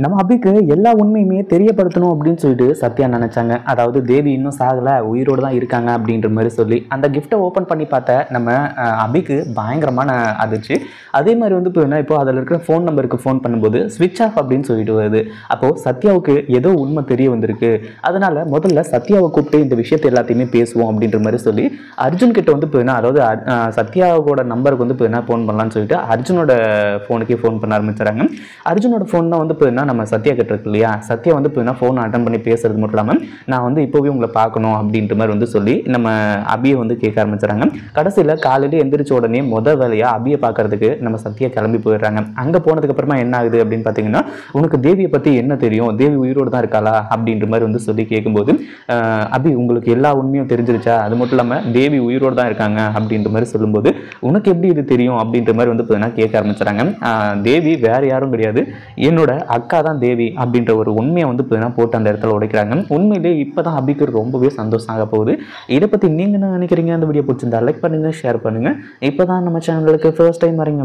நம்ம அபிக்கு எல்லா உண்மையுமே தெரியப்படுத்தணும் அப்படின்னு சொல்லிட்டு சத்யா நினைச்சாங்க. அதாவது தேவி இன்னும் சாகல, உயிரோடு தான் இருக்காங்க அப்படின்ற மாதிரி சொல்லி அந்த கிஃப்ட்டை ஓப்பன் பண்ணி பார்த்த நம்ம அபிக்கு பயங்கரமான அதிர்ச்சி. அதே மாதிரி வந்து இப்போ அதில் இருக்கிற ஃபோன் நம்பருக்கு ஃபோன் பண்ணும்போது ஸ்விட்ச் ஆஃப் அப்படின்னு சொல்லிட்டு வருது. அப்போது சத்யாவுக்கு ஏதோ உண்மை தெரிய வந்திருக்கு. அதனால முதல்ல சத்யாவை கூப்பிட்டு இந்த விஷயத்தை எல்லாத்தையுமே பேசுவோம் அப்படின்ற மாதிரி சொல்லி அர்ஜுன் கிட்ட வந்து அதாவது சத்யாவோட நம்பருக்கு வந்து ஃபோன் பண்ணலான்னு சொல்லிட்டு அர்ஜுனோட ஃபோனுக்கே ஃபோன் பண்ண ஆரம்பிச்சாங்க. அர்ஜுனோட ஃபோன் தான் வந்து நம்ம சத்யா கிட்ட இருக்கு இல்லையா, சத்யா வந்து ஃபோன் அட்டன் பண்ணி பேசுறது மட்டும் இல்லாமல் நான் வந்து இப்போவே உங்களை பார்க்கணும் அப்படின்ற மாதிரி வந்து சொல்லி நம்ம அபியை வந்து கேட்க ஆரம்பிச்சுறாங்க. கடைசியில் காலையில் எந்திரிச்ச உடனே முதல் வேலையாக அபியை பார்க்கறதுக்கு நம்ம சத்யா கிளம்பி போயிடுறாங்க. அங்கே போனதுக்கு அப்புறமா என்ன ஆகுது அப்படின்னு பார்த்தீங்கன்னா, உனக்கு தேவியை பற்றி என்ன தெரியும், தேவி உயிரோடு தான் இருக்காளா அப்படின்ற மாதிரி வந்து சொல்லி கேட்கும்போது அபி உங்களுக்கு எல்லா உண்மையும் தெரிஞ்சிருச்சா, அது மட்டும் இல்லாமல் தேவி உயிரோடு தான் இருக்காங்க அப்படின்ற மாதிரி சொல்லும்போது உனக்கு எப்படி இது தெரியும் அப்படின்ற மாதிரி வந்து கேட்க ஆரம்பிச்சுறாங்க. தேவி வேற யாரும் கிடையாது, என்னோட அக்கா தான் தேவி அப்படின்ற ஒரு உண்மையை வந்து போட்டு அந்த இடத்துல உடைக்கிறாங்க. உண்மையிலேயே இப்போதான் அபிக்கு ரொம்பவே சந்தோஷம் ஆக போகுது. இதை பற்றி நீங்கள் என்ன நினைக்கிறீங்க? அந்த வீடியோ பிடிச்சிருந்தா லைக் பண்ணுங்க, ஷேர் பண்ணுங்க. இப்போதான் நம்ம சேனலுக்கு ஃபர்ஸ்ட் டைம் வரீங்க